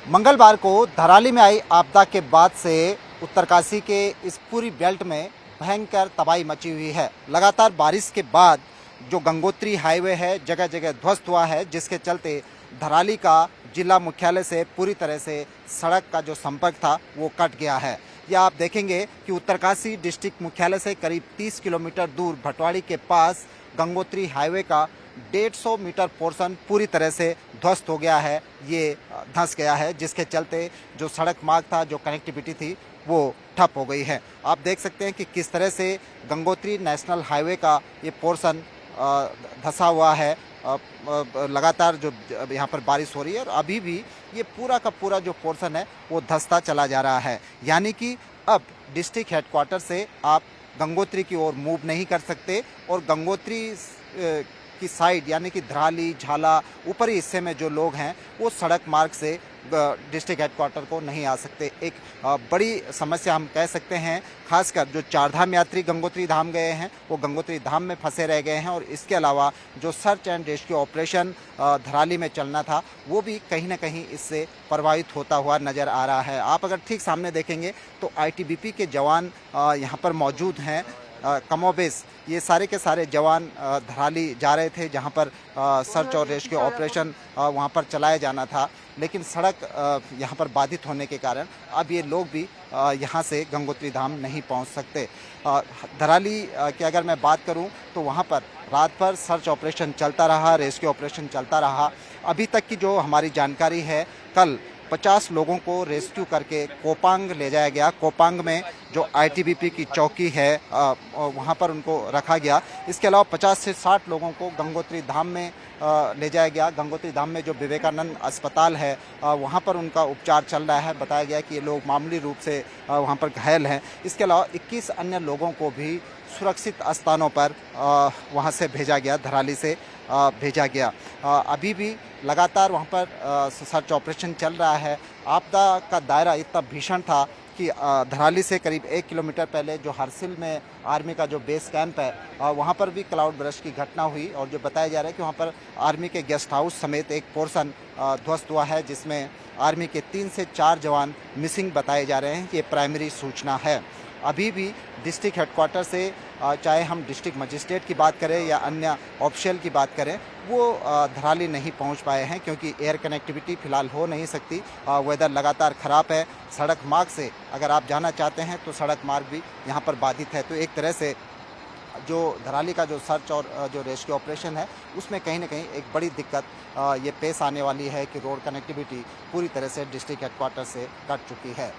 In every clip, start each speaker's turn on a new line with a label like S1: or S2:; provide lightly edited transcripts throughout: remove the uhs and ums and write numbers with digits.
S1: मंगलवार को धराली में आई आपदा के बाद से उत्तरकाशी के इस पूरी बेल्ट में भयंकर तबाही मची हुई है। लगातार बारिश के बाद जो गंगोत्री हाईवे है जगह जगह ध्वस्त हुआ है, जिसके चलते धराली का जिला मुख्यालय से पूरी तरह से सड़क का जो संपर्क था वो कट गया है। या आप देखेंगे कि उत्तरकाशी डिस्ट्रिक्ट मुख्यालय से करीब 30 किलोमीटर दूर भटवाड़ी के पास गंगोत्री हाईवे का 150 मीटर पोर्शन पूरी तरह से ध्वस्त हो गया है, ये धंस गया है, जिसके चलते जो सड़क मार्ग था, जो कनेक्टिविटी थी वो ठप हो गई है। आप देख सकते हैं कि किस तरह से गंगोत्री नेशनल हाईवे का ये पोर्शन धंसा हुआ है। लगातार जो यहाँ पर बारिश हो रही है और अभी भी ये पूरा का पूरा जो पोर्शन है वो धंसता चला जा रहा है। यानी कि अब डिस्ट्रिक्ट हेडक्वार्टर से आप गंगोत्री की ओर मूव नहीं कर सकते और गंगोत्री की साइड यानी कि धराली, झाला, ऊपरी हिस्से में जो लोग हैं वो सड़क मार्ग से डिस्ट्रिक्ट हेडक्वार्टर को नहीं आ सकते। एक बड़ी समस्या हम कह सकते हैं, खासकर जो चारधाम यात्री गंगोत्री धाम गए हैं वो गंगोत्री धाम में फंसे रह गए हैं और इसके अलावा जो search and rescue operation Dharali में चलना था वो भी कहीं ना कहीं इससे प्रभावित होता हुआ नज़र आ रहा है। आप अगर ठीक सामने देखेंगे तो आईटीबीपी के जवान यहाँ पर मौजूद हैं। कमोबेश ये सारे के सारे जवान धराली जा रहे थे जहां पर सर्च और रेस्क्यू ऑपरेशन वहां पर चलाया जाना था, लेकिन सड़क यहां पर बाधित होने के कारण अब ये लोग भी यहां से गंगोत्री धाम नहीं पहुंच सकते। धराली की अगर मैं बात करूं तो वहां पर रात भर सर्च ऑपरेशन चलता रहा, रेस्क्यू ऑपरेशन चलता रहा। अभी तक की जो हमारी जानकारी है, कल 50 लोगों को रेस्क्यू करके कोपांग ले जाया गया। कोपांग में जो आईटीबीपी की चौकी है वहाँ पर उनको रखा गया। इसके अलावा 50 से 60 लोगों को गंगोत्री धाम में ले जाया गया। गंगोत्री धाम में जो विवेकानंद अस्पताल है वहाँ पर उनका उपचार चल रहा है। बताया गया कि ये लोग मामूली रूप से वहाँ पर घायल हैं। इसके अलावा 21 अन्य लोगों को भी सुरक्षित स्थानों पर वहाँ से भेजा गया, धराली से भेजा गया। अभी भी लगातार वहाँ पर सर्च ऑपरेशन चल रहा है। आपदा का दायरा इतना भीषण था कि धराली से करीब 1 किलोमीटर पहले जो हरसिल में आर्मी का जो बेस कैंप है वहाँ पर भी क्लाउड बर्स्ट की घटना हुई और जो बताया जा रहा है कि वहाँ पर आर्मी के गेस्ट हाउस समेत एक पोर्शन ध्वस्त हुआ है, जिसमें आर्मी के 3 से 4 जवान मिसिंग बताए जा रहे हैं। ये प्राइमरी सूचना है। अभी भी डिस्ट्रिक्ट हेडक्वार्टर से चाहे हम डिस्ट्रिक्ट मजिस्ट्रेट की बात करें या अन्य ऑफिशियल की बात करें, वो धराली नहीं पहुंच पाए हैं क्योंकि एयर कनेक्टिविटी फ़िलहाल हो नहीं सकती। वेदर लगातार ख़राब है। सड़क मार्ग से अगर आप जाना चाहते हैं तो सड़क मार्ग भी यहाँ पर बाधित है। तो एक तरह से जो धराली का जो सर्च और जो रेस्क्यू ऑपरेशन है उसमें कहीं ना कहीं एक बड़ी दिक्कत ये पेश आने वाली है कि रोड कनेक्टिविटी पूरी तरह से डिस्ट्रिक्ट हेडक्वार्टर से कट चुकी है।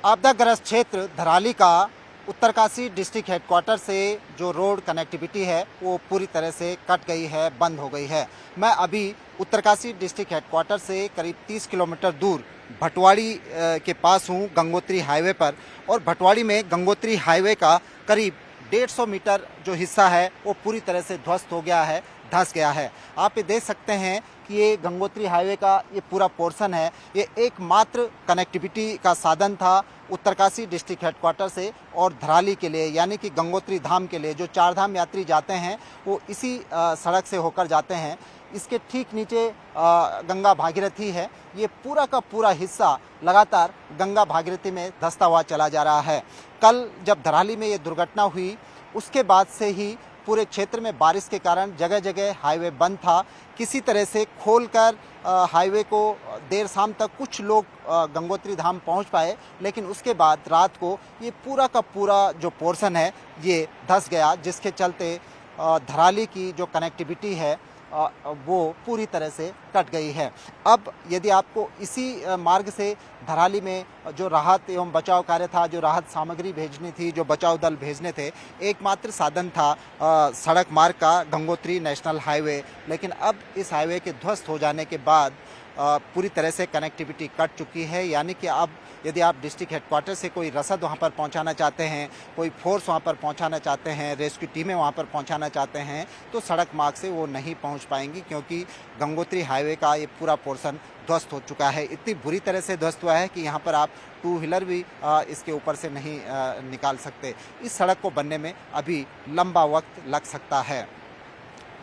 S1: आपदाग्रस्त क्षेत्र धराली का उत्तरकाशी डिस्ट्रिक्ट हेडक्वार्टर से जो रोड कनेक्टिविटी है वो पूरी तरह से कट गई है, बंद हो गई है। मैं अभी उत्तरकाशी डिस्ट्रिक्ट हेडक्वार्टर से करीब 30 किलोमीटर दूर भटवाड़ी के पास हूँ, गंगोत्री हाईवे पर। और भटवाड़ी में गंगोत्री हाईवे का करीब 150 मीटर जो हिस्सा है वो पूरी तरह से ध्वस्त हो गया है, धंस गया है। आप ये देख सकते हैं कि ये गंगोत्री हाईवे का ये पूरा पोर्शन है, ये एकमात्र कनेक्टिविटी का साधन था उत्तरकाशी डिस्ट्रिक्ट हेडक्वार्टर से और धराली के लिए, यानी कि गंगोत्री धाम के लिए। जो चारधाम यात्री जाते हैं वो इसी सड़क से होकर जाते हैं। इसके ठीक नीचे गंगा भागीरथी है। ये पूरा का पूरा हिस्सा लगातार गंगा भागीरथी में धंसता हुआ चला जा रहा है। कल जब धराली में ये दुर्घटना हुई उसके बाद से ही पूरे क्षेत्र में बारिश के कारण जगह जगह हाईवे बंद था। किसी तरह से खोलकर हाईवे को देर शाम तक कुछ लोग गंगोत्री धाम पहुंच पाए, लेकिन उसके बाद रात को ये पूरा का पूरा जो पोर्शन है ये धंस गया, जिसके चलते धराली की जो कनेक्टिविटी है वो पूरी तरह से कट गई है। अब यदि आपको इसी मार्ग से धराली में जो राहत एवं बचाव कार्य था, जो राहत सामग्री भेजनी थी, जो बचाव दल भेजने थे, एकमात्र साधन था सड़क मार्ग का गंगोत्री नेशनल हाईवे। लेकिन अब इस हाईवे के ध्वस्त हो जाने के बाद पूरी तरह से कनेक्टिविटी कट चुकी है। यानी कि अब यदि आप डिस्ट्रिक्ट हेडक्वार्टर से कोई रसद वहाँ पर पहुँचाना चाहते हैं, कोई फोर्स वहाँ पर पहुँचाना चाहते हैं, रेस्क्यू टीमें वहाँ पर पहुँचाना चाहते हैं तो सड़क मार्ग से वो नहीं पहुँच पाएंगी, क्योंकि गंगोत्री हाईवे का ये पूरा पोर्शन ध्वस्त हो चुका है। इतनी बुरी तरह से ध्वस्त हुआ है कि यहाँ पर आप 2 व्हीलर भी इसके ऊपर से नहीं निकाल सकते। इस सड़क को बनने में अभी लंबा वक्त लग सकता है।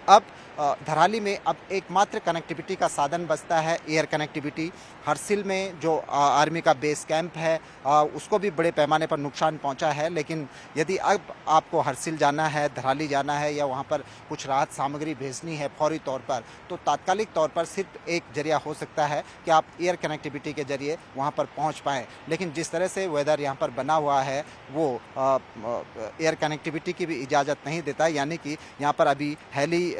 S1: अब धराली में अब एकमात्र कनेक्टिविटी का साधन बचता है एयर कनेक्टिविटी। हरसिल में जो आर्मी का बेस कैंप है उसको भी बड़े पैमाने पर नुकसान पहुंचा है, लेकिन यदि अब आपको हरसिल जाना है, धराली जाना है या वहां पर कुछ राहत सामग्री भेजनी है फौरी तौर पर, तो तात्कालिक तौर पर सिर्फ एक जरिया हो सकता है कि आप एयर कनेक्टिविटी के जरिए वहां पर पहुंच पाएँ। लेकिन जिस तरह से वेदर यहाँ पर बना हुआ है वो एयर कनेक्टिविटी की भी इजाज़त नहीं देता, यानी कि यहाँ पर अभी हेली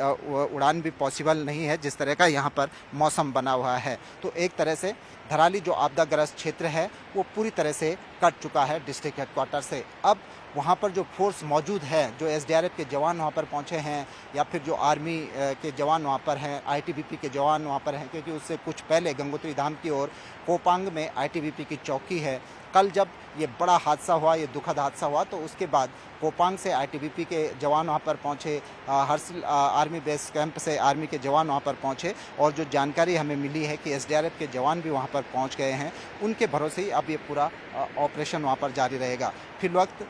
S1: उड़ान भी पॉसिबल नहीं है जिस तरह का यहाँ पर मौसम बना हुआ है। तो एक तरह से धराली जो आपदाग्रस्त क्षेत्र है वो पूरी तरह से कट चुका है डिस्ट्रिक्ट हेडक्वार्टर से। अब वहाँ पर जो फोर्स मौजूद है, जो एसडीआरएफ के जवान वहाँ पर पहुँचे हैं या फिर जो आर्मी के जवान वहाँ पर हैं, आईटीबीपी के जवान वहाँ पर हैं, क्योंकि उससे कुछ पहले गंगोत्री धाम की ओर कोपांग में आईटीबीपी की चौकी है। कल जब ये बड़ा हादसा हुआ, ये दुखद हादसा हुआ, तो उसके बाद कोपांग से आईटीबीपी के जवान वहाँ पर पहुँचे, हरसिल आर्मी बेस कैंप से आर्मी के जवान वहाँ पर पहुँचे और जो जानकारी हमें मिली है कि एसडीआरएफ के जवान भी वहाँ पर पहुँच गए हैं। उनके भरोसे ही अब ये पूरा ऑपरेशन वहाँ पर जारी रहेगा। फिर वक्त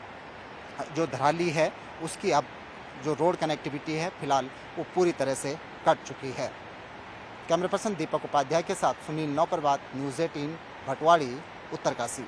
S1: जो धराली है उसकी अब जो रोड कनेक्टिविटी है फिलहाल वो पूरी तरह से कट चुकी है। कैमरा पर्सन दीपक उपाध्याय के साथ सुनील नौपरवात, न्यूज़ 18 भटवाड़ी, उत्तरकाशी।